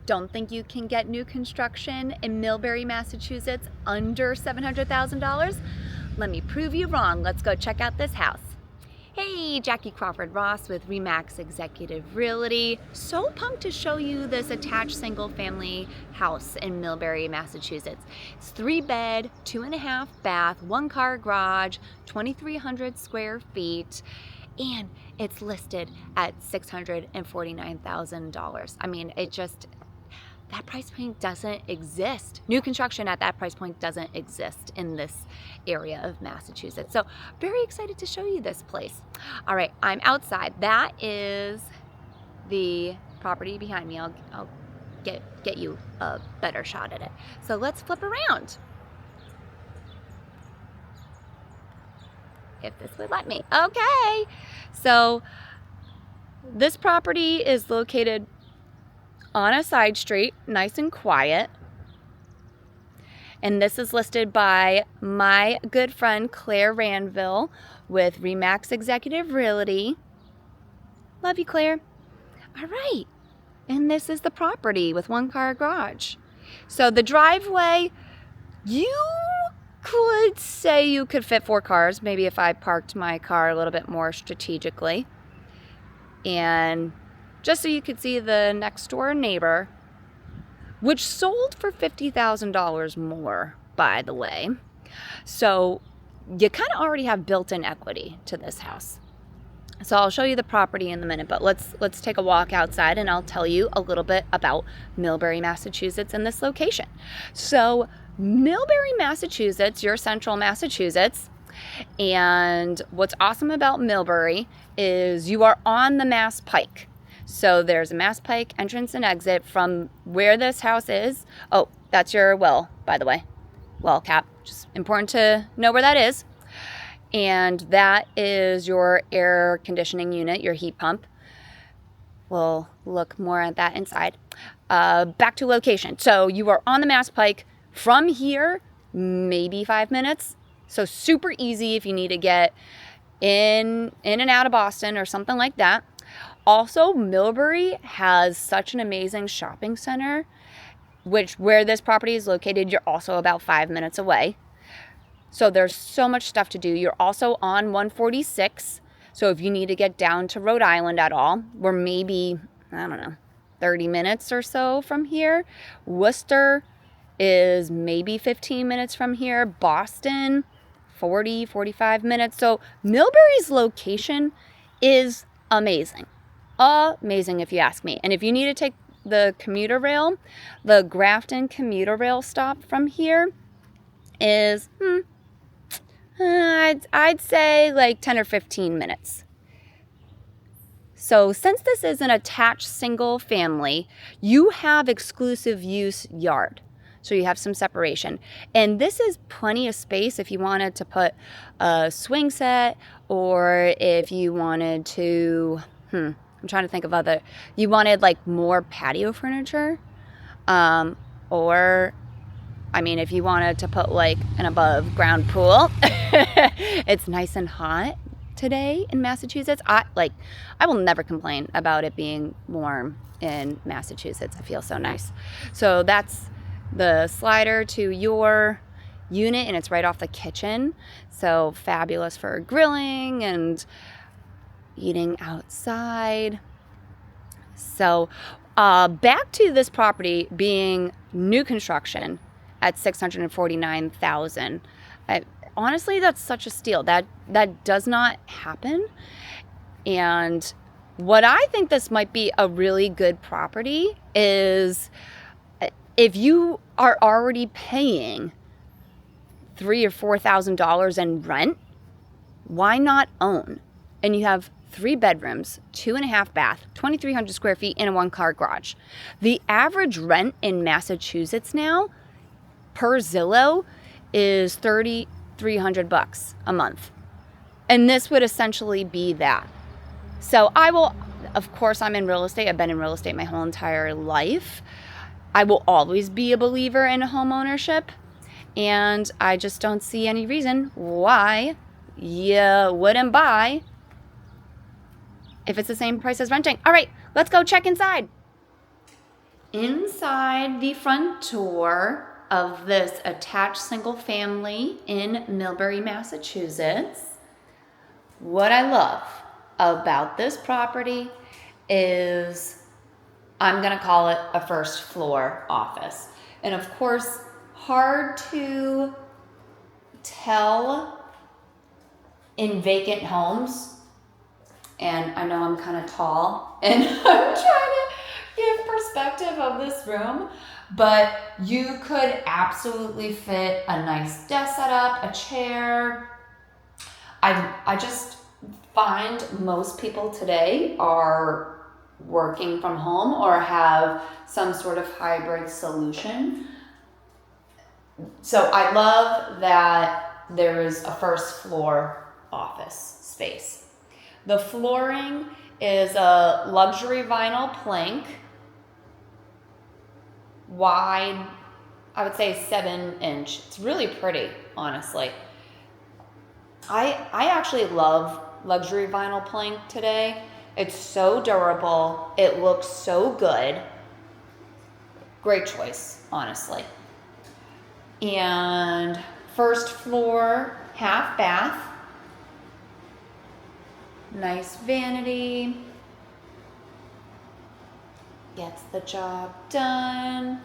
Don't think you can get new construction in Millbury, Massachusetts under $700,000? Let me prove you wrong. Let's go check out this house. Hey, Jackie Crawford-Ross with RE/MAX Executive Realty. So pumped to show you this attached single-family house in Millbury, Massachusetts. It's 3-bed, 2.5 bath, 1-car garage, 2,300 square feet, and it's listed at $649,000. I mean, that price point doesn't exist. New construction at that price point doesn't exist in this area of Massachusetts. So very excited to show you this place. All right, I'm outside. That is the property behind me. I'll get you a better shot at it. So let's flip around. If this would let me. Okay, so this property is located on a side street, nice and quiet. And this is listed by my good friend Claire Ranville with RE/MAX Executive Realty. Love you, Claire. All right, and this is the property with 1-car garage. So the driveway, you could say you could fit 4 cars, maybe if I parked my car a little bit more strategically. And just so you could see the next door neighbor, which sold for $50,000 more, by the way. So you kind of already have built-in equity to this house. So I'll show you the property in a minute, but let's take a walk outside and I'll tell you a little bit about Millbury, Massachusetts and this location. So Millbury, Massachusetts, you're central Massachusetts. And what's awesome about Millbury is you are on the Mass Pike. So there's a Mass Pike entrance and exit from where this house is. Oh, that's your well, by the way. Well cap, just important to know where that is. And that is your air conditioning unit, your heat pump. We'll look more at that inside. Back to location. So you are on the Mass Pike. From here, maybe 5 minutes. So super easy if you need to get in and out of Boston or something like that. Also, Millbury has such an amazing shopping center, where this property is located, you're also about 5 minutes away. So there's so much stuff to do. You're also on 146. So if you need to get down to Rhode Island at all, we're maybe, 30 minutes or so from here. Worcester is maybe 15 minutes from here. Boston, 45 minutes. So Millbury's location is amazing. Amazing if you ask me. And if you need to take the commuter rail, the Grafton commuter rail stop from here is, I'd say like 10 or 15 minutes. So since this is an attached single family, you have exclusive use yard. So you have some separation. And this is plenty of space if you wanted to put a swing set, or if you wanted to, I'm trying to think of you wanted like more patio furniture. Or, if you wanted to put like an above ground pool. It's nice and hot today in Massachusetts. I will never complain about it being warm in Massachusetts. I feel so nice. So that's the slider to your unit, and it's right off the kitchen. So fabulous for grilling and eating outside. So back to this property being new construction at $649,000. Honestly, that's such a steal. That does not happen. And what I think this might be a really good property is if you are already paying $3,000 or $4,000 in rent, why not own? And you have 3 bedrooms, 2.5 bath, 2,300 square feet, and a 1-car garage. The average rent in Massachusetts now, per Zillow, is $3,300 a month. And this would essentially be that. So of course, I'm in real estate. I've been in real estate my whole entire life. I will always be a believer in home ownership, and I just don't see any reason why you wouldn't buy if it's the same price as renting. All right, let's go check inside. Inside the front door of this attached single family in Millbury, Massachusetts, what I love about this property is, I'm gonna call it a first floor office. And of course, hard to tell in vacant homes. And I know I'm kind of tall and I'm trying to give perspective of this room, but you could absolutely fit a nice desk setup, a chair. I just find most people today are working from home or have some sort of hybrid solution. So I love that there is a first floor office space. The flooring is a luxury vinyl plank, wide, I would say 7-inch. It's really pretty, honestly. I actually love luxury vinyl plank today. It's so durable. It looks so good. Great choice, honestly. And first floor, half bath. Nice vanity. Gets the job done.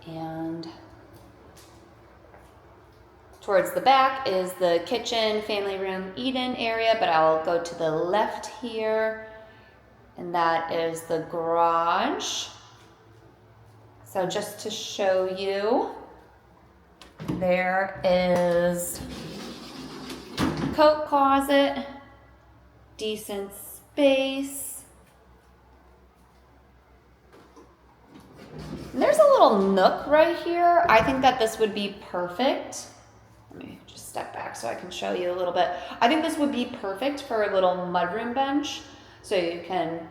And towards the back is the kitchen, family room, eat-in area, but I'll go to the left here, and that is the garage. So just to show you, there is coat closet, decent space. And there's a little nook right here. I think that this would be perfect. Let me just step back so I can show you a little bit. I think this would be perfect for a little mudroom bench. So you can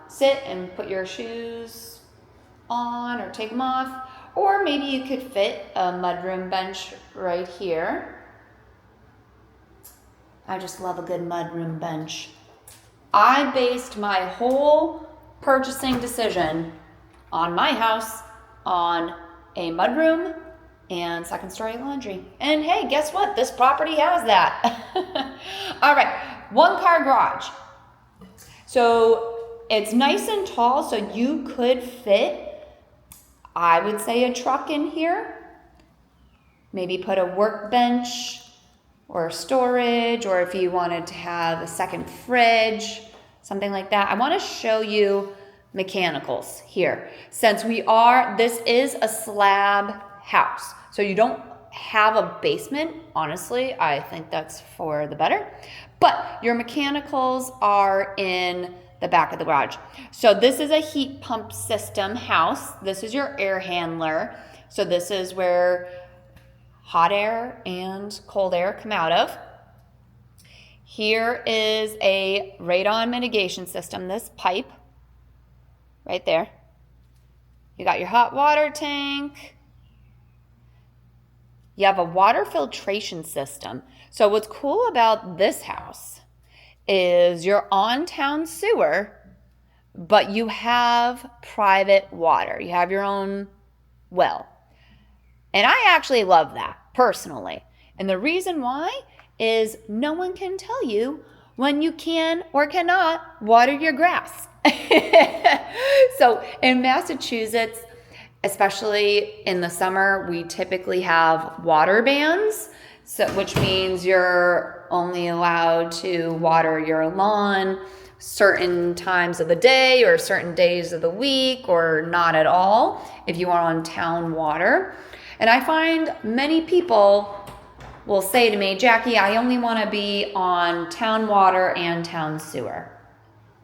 sit and put your shoes on or take them off. Or maybe you could fit a mudroom bench right here. I just love a good mudroom bench. I based my whole purchasing decision on my house on a mudroom and second story laundry. And hey, guess what? This property has that. All right, 1-car garage. So it's nice and tall, so you could fit, I would say, a truck in here. Maybe put a workbench or storage, or if you wanted to have a second fridge, something like that. I want to show you mechanicals here. Since this is a slab house, so you don't have a basement. Honestly, I think that's for the better. But your mechanicals are in the back of the garage. So this is a heat pump system house. This is your air handler. So this is where hot air and cold air come out of. Here is a radon mitigation system, this pipe right there. You got your hot water tank. You have a water filtration system. So what's cool about this house is you're on town sewer, but you have private water. You have your own well. And I actually love that, personally. And the reason why is no one can tell you when you can or cannot water your grass. So in Massachusetts, especially in the summer, we typically have water bans, which means you're only allowed to water your lawn certain times of the day or certain days of the week, or not at all if you are on town water. And I find many people will say to me, Jackie, I only want to be on town water and town sewer,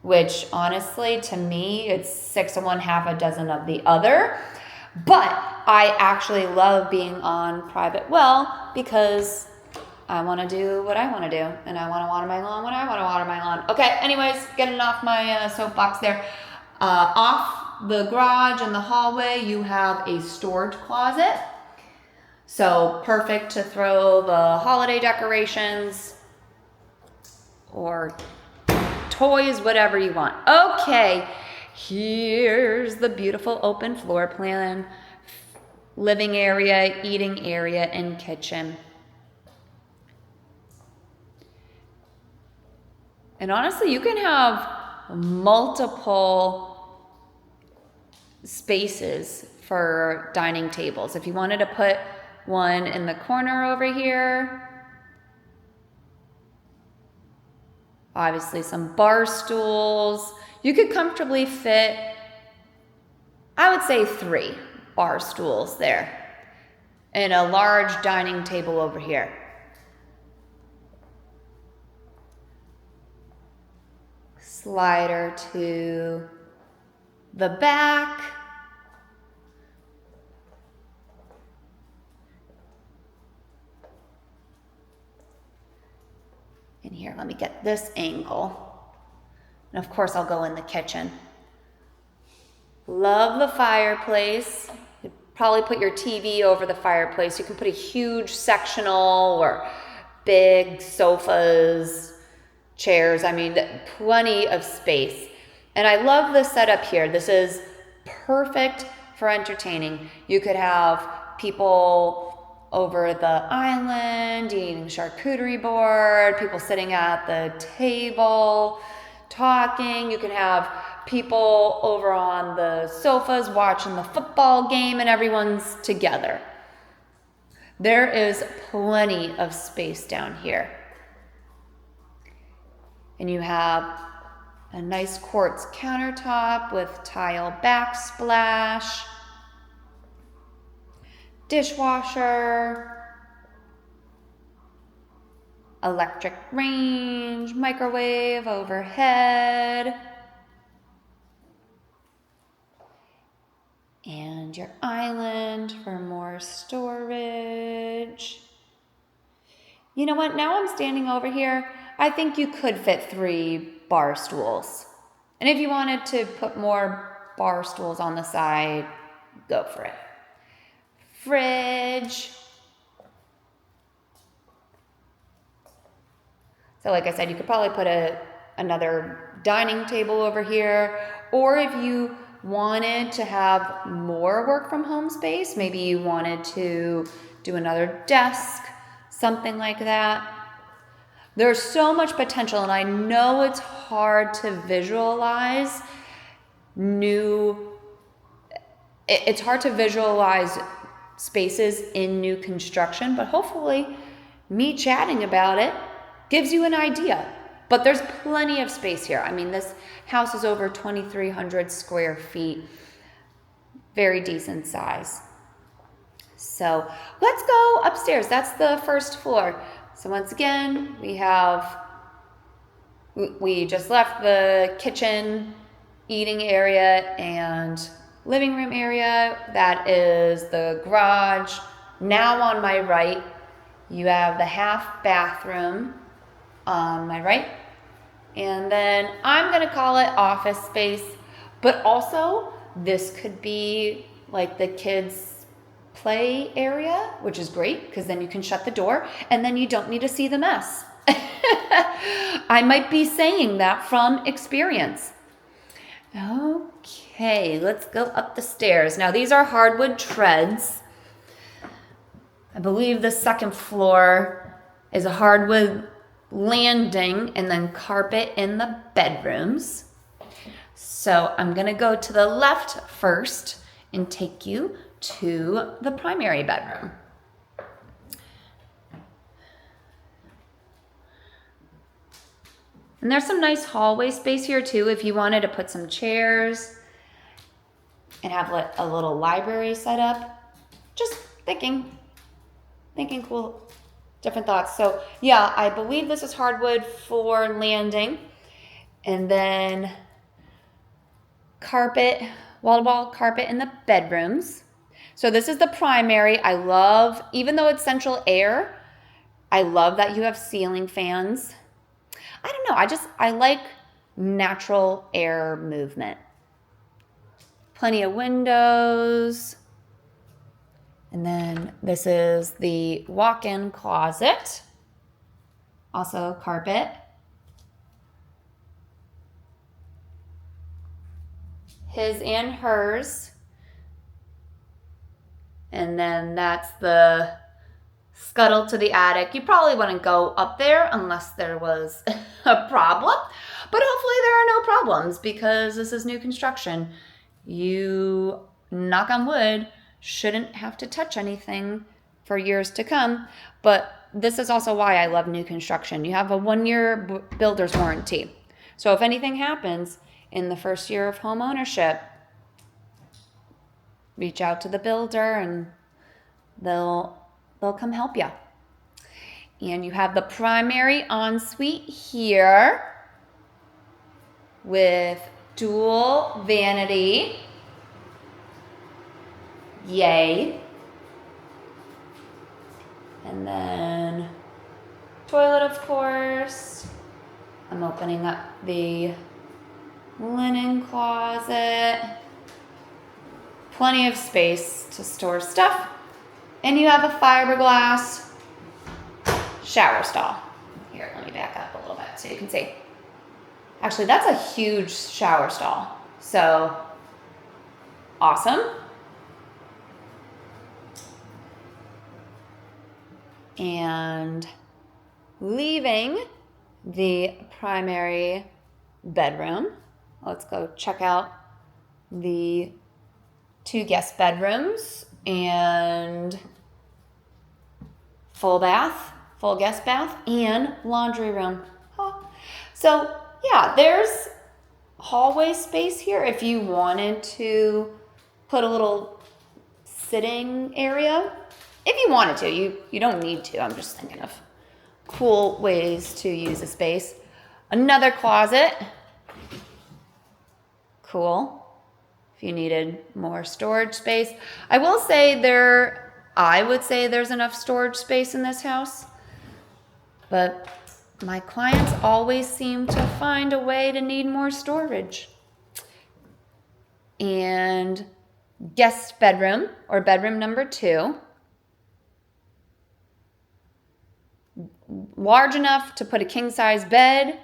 which honestly, to me, it's 6 of one, half a dozen of the other. But I actually love being on private well because I want to do what I want to do, and I want to water my lawn when I want to water my lawn. Okay, anyways, getting off my soapbox there. Off the garage and the hallway, you have a storage closet. So perfect to throw the holiday decorations or toys, whatever you want. Okay, here's the beautiful open floor plan. Living area, eating area, and kitchen. And honestly, you can have multiple spaces for dining tables. If you wanted to put one in the corner over here, obviously some bar stools. You could comfortably fit, I would say 3 bar stools there, and a large dining table over here. Slider to the back. And here, let me get this angle. And of course, I'll go in the kitchen. Love the fireplace. You'd probably put your TV over the fireplace. You can put a huge sectional or big sofas, chairs. I mean, plenty of space. And I love this setup here. This is perfect for entertaining. You could have people over the island eating charcuterie board, people sitting at the table talking. You can have people over on the sofas watching the football game, and everyone's together. There is plenty of space down here. And you have a nice quartz countertop with tile backsplash, dishwasher, electric range, microwave overhead, and your island for more storage. You know what? Now I'm standing over here. I think you could fit 3 bar stools. And if you wanted to put more bar stools on the side, go for it. Fridge. So like I said, you could probably put another dining table over here. Or if you wanted to have more work from home space, maybe you wanted to do another desk, something like that. There's so much potential, and I know it's hard to visualize it's hard to visualize spaces in new construction, but hopefully me chatting about it gives you an idea. But there's plenty of space here. I mean, this house is over 2,300 square feet. Very decent size. So let's go upstairs. That's the first floor. So once again, we just left the kitchen, eating area, and living room area. That is the garage. Now on my right, you have the half bathroom on my right. And then I'm gonna call it office space, but also this could be like the kids' play area, which is great because then you can shut the door and then you don't need to see the mess. I might be saying that from experience. Okay, let's go up the stairs. Now these are hardwood treads. I believe the second floor is a hardwood landing and then carpet in the bedrooms. So I'm gonna go to the left first and take you to the primary bedroom. And there's some nice hallway space here too if you wanted to put some chairs and have a little library set up. Just thinking cool, different thoughts. So yeah, I believe this is hardwood for landing, and then carpet, wall-to-wall carpet in the bedrooms. So this is the primary. I love, even though it's central air, I love that you have ceiling fans. I don't know, I like natural air movement. Plenty of windows. And then this is the walk-in closet. Also carpet. his and hers. And then that's the scuttle to the attic. You probably wouldn't go up there unless there was a problem. But hopefully there are no problems because this is new construction. You, knock on wood, shouldn't have to touch anything for years to come. But this is also why I love new construction. You have a 1-year builder's warranty. So if anything happens in the first year of home ownership, reach out to the builder and they'll come help you. And you have the primary ensuite here with dual vanity. Yay. And then toilet, of course. I'm opening up the linen closet. Plenty of space to store stuff. And you have a fiberglass shower stall. Here, let me back up a little bit so you can see. Actually, that's a huge shower stall. So, awesome. And leaving the primary bedroom, let's go check out the 2 guest bedrooms and full guest bath, and laundry room. Oh. So yeah, there's hallway space here if you wanted to put a little sitting area. If you wanted to, you don't need to. I'm just thinking of cool ways to use a space. Another closet. Cool. If you needed more storage space. I would say there's enough storage space in this house. But my clients always seem to find a way to need more storage. And guest bedroom, or bedroom number 2. Large enough to put a king-size bed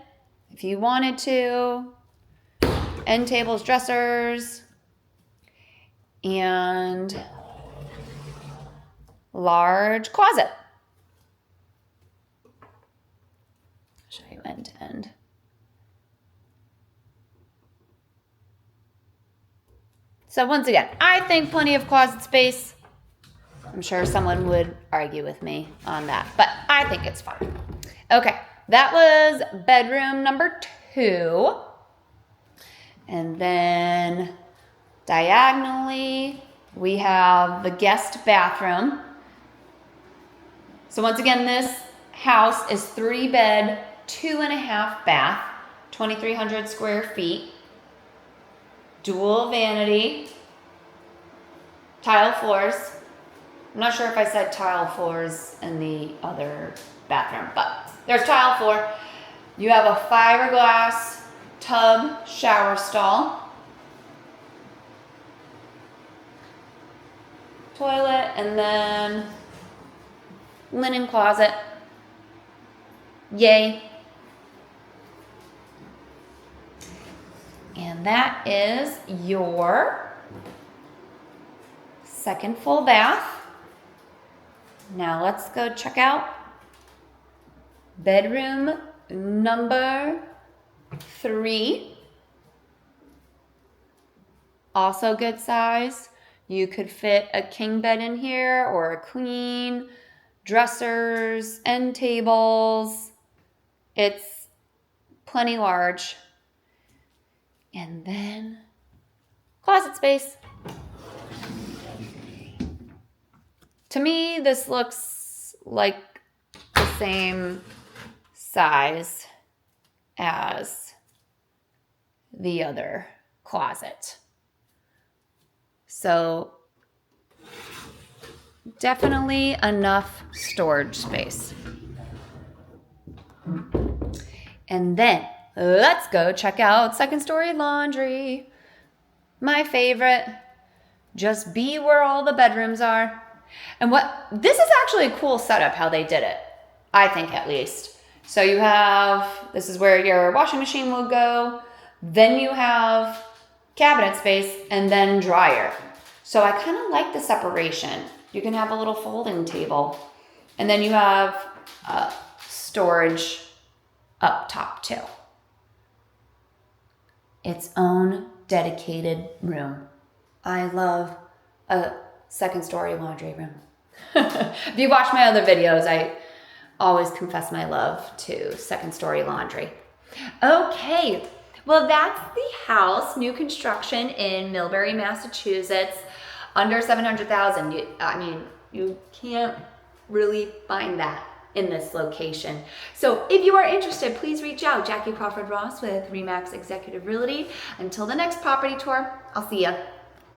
if you wanted to. End tables, dressers, and large closet. I'll show you end to end. So once again, I think plenty of closet space. I'm sure someone would argue with me on that, but I think it's fine. Okay, that was bedroom number 2. And then diagonally, we have the guest bathroom. So once again, this house is 3-bed, 2.5 bath, 2,300 square feet, dual vanity, tile floors. I'm not sure if I said tile floors in the other bathroom, but there's tile floor. You have a fiberglass tub shower stall, toilet, and then linen closet. Yay. And that is your second full bath. Now let's go check out bedroom number 3. Also good size. You could fit a king bed in here or a queen, dressers, end tables. It's plenty large. And then closet space. To me, this looks like the same size as the other closet. So definitely enough storage space. And then let's go check out second story laundry. My favorite. Just be where all the bedrooms are. And this is actually a cool setup how they did it. I think at least. So this is where your washing machine will go. Then you have cabinet space, and then dryer. So I kind of like the separation. You can have a little folding table, and then you have storage up top too. Its own dedicated room. I love a second story laundry room. If you watch my other videos, I always confess my love to second story laundry. Okay, well that's the house, new construction in Millbury, Massachusetts, under 700,000. I mean, you can't really find that in this location. So if you are interested, please reach out. Jackie Crawford-Ross with RE/MAX Executive Realty. Until the next property tour, I'll see ya.